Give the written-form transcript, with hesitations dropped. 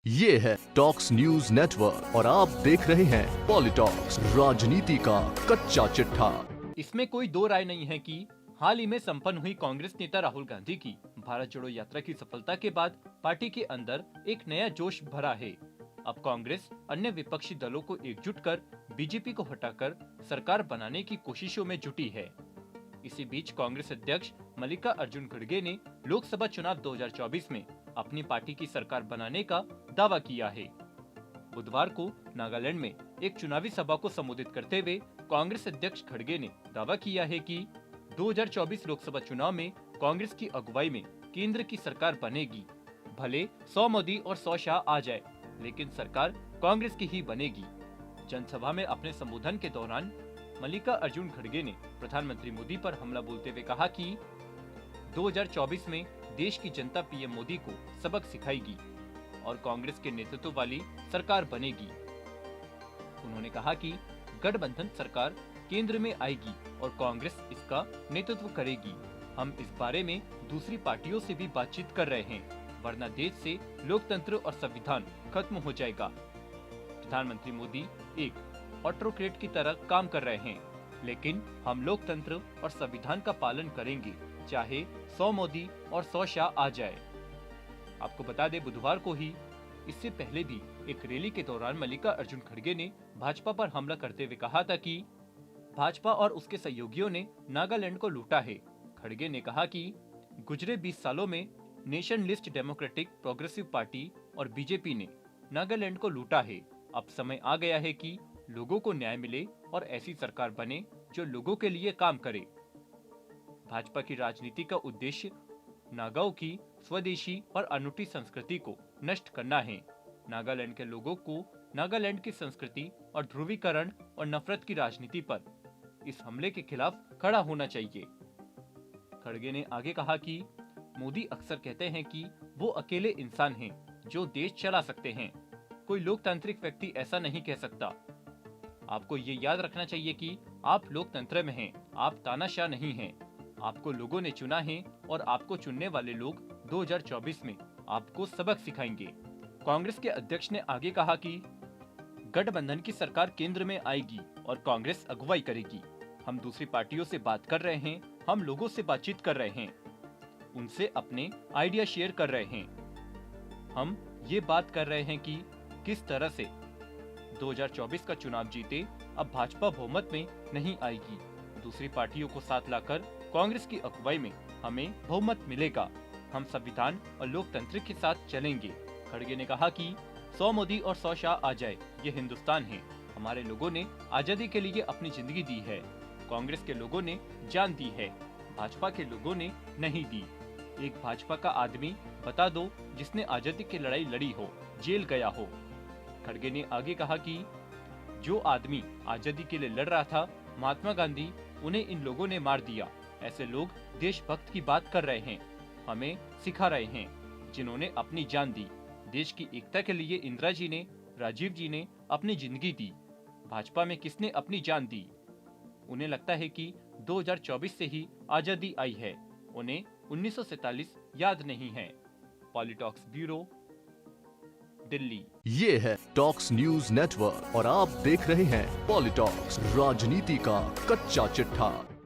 ये है talks news network और आप देख रहे हैं पॉलिटॉक्स, राजनीति का कच्चा चिट्ठा। इसमें कोई दो राय नहीं है कि हाल ही में संपन्न हुई कांग्रेस नेता राहुल गांधी की भारत जोड़ो यात्रा की सफलता के बाद पार्टी के अंदर एक नया जोश भरा है। अब कांग्रेस अन्य विपक्षी दलों को एकजुट कर बीजेपी को हटाकर सरकार बनाने की कोशिशों में जुटी है। इसी बीच कांग्रेस अध्यक्ष मल्लिकार्जुन खड़गे ने लोकसभा चुनाव 2024 में अपनी पार्टी की सरकार बनाने का दावा किया है। बुधवार को नागालैंड में एक चुनावी सभा को संबोधित करते हुए कांग्रेस अध्यक्ष खड़गे ने दावा किया है कि 2024 लोकसभा चुनाव में कांग्रेस की अगुवाई में केंद्र की सरकार बनेगी। भले 100 मोदी और 100 शाह आ जाए, लेकिन सरकार कांग्रेस की ही बनेगी। जनसभा में अपने संबोधन के दौरान मल्लिकार्जुन खड़गे ने प्रधानमंत्री मोदी पर हमला बोलते हुए कहा कि 2024 में देश की जनता पीएम मोदी को सबक सिखाएगी और कांग्रेस के नेतृत्व वाली सरकार बनेगी। उन्होंने कहा कि गठबंधन सरकार केंद्र में आएगी और कांग्रेस इसका नेतृत्व करेगी। हम इस बारे में दूसरी पार्टियों से भी बातचीत कर रहे हैं, वरना देश से लोकतंत्र और संविधान खत्म हो जाएगा। प्रधानमंत्री मोदी एक ऑटोक्रेट की तरह काम कर रहे हैं, लेकिन हम लोकतंत्र और संविधान का पालन करेंगे, चाहे 100 मोदी और 100 शाह आ जाए। आपको बता दें, बुधवार को ही इससे पहले भी एक रैली के दौरान मल्लिकार्जुन खड़गे ने भाजपा पर हमला करते हुए कहा था कि भाजपा और उसके सहयोगियों ने नागालैंड को लूटा है। खड़गे ने कहा कि गुजरे 20 सालों में नेशनलिस्ट डेमोक्रेटिक प्रोग्रेसिव पार्टी और बीजेपी ने नागालैंड को लूटा है। अब समय आ गया है कि लोगों को न्याय मिले और ऐसी सरकार बने जो लोगों के लिए काम करे। भाजपा की राजनीति का उद्देश्य नागाओं की स्वदेशी और अनूठी संस्कृति को नष्ट करना है। नागालैंड के लोगों को नागालैंड की संस्कृति और ध्रुवीकरण और नफरत की राजनीति पर इस हमले के खिलाफ खड़ा होना चाहिए। खड़गे ने आगे कहा कि मोदी अक्सर कहते हैं कि वो अकेले इंसान हैं जो देश चला सकते हैं। कोई लोकतांत्रिक व्यक्ति ऐसा नहीं कह सकता। आपको ये याद रखना चाहिए कि आप लोकतंत्र में हैं, आप तानाशाह नहीं हैं। आपको लोगों ने चुना है और आपको चुनने वाले लोग 2024 में आपको सबक सिखाएंगे। कांग्रेस के अध्यक्ष ने आगे कहा कि गठबंधन की सरकार केंद्र में आएगी और कांग्रेस अगुवाई करेगी। हम दूसरी पार्टियों से बात कर रहे हैं, हम लोगों से बातचीत कर रहे हैं, उनसे अपने आइडिया शेयर कर रहे हैं। हम ये बात कर रहे हैं कि किस तरह से 2024 का चुनाव जीते। अब भाजपा बहुमत में नहीं आएगी। दूसरी पार्टियों को साथ लाकर कांग्रेस की अगुवाई में हमें बहुमत मिलेगा। हम संविधान और लोकतंत्र के साथ चलेंगे। खड़गे ने कहा कि 100 मोदी और 100 शाह आ जाए, ये हिंदुस्तान है। हमारे लोगों ने आजादी के लिए अपनी जिंदगी दी है। कांग्रेस के लोगों ने जान दी है, भाजपा के लोगों ने नहीं दी। एक भाजपा का आदमी बता दो जिसने आजादी की लड़ाई लड़ी हो, जेल गया हो। खड़गे ने आगे कहा कि जो आदमी आजादी के लिए लड़ रहा था, महात्मा गांधी, उन्हें इन लोगों ने मार दिया। ऐसे लोग देशभक्त की बात कर रहे हैं, हमें सिखा रहे हैं, जिन्होंने अपनी जान दी। देश की एकता के लिए इंदिरा जी ने, राजीव जी ने अपनी जिंदगी दी। भाजपा में किसने अपनी जान दी? उन्हें लगता है कि 2024 से ही आजादी आई है, उन्हें 1947 याद नहीं है। पॉलिटॉक्स ब्यूरो, दिल्ली। ये है टॉक्स न्यूज नेटवर्क और आप देख रहे हैं पॉलिटॉक्स, राजनीति का कच्चा चिट्ठा।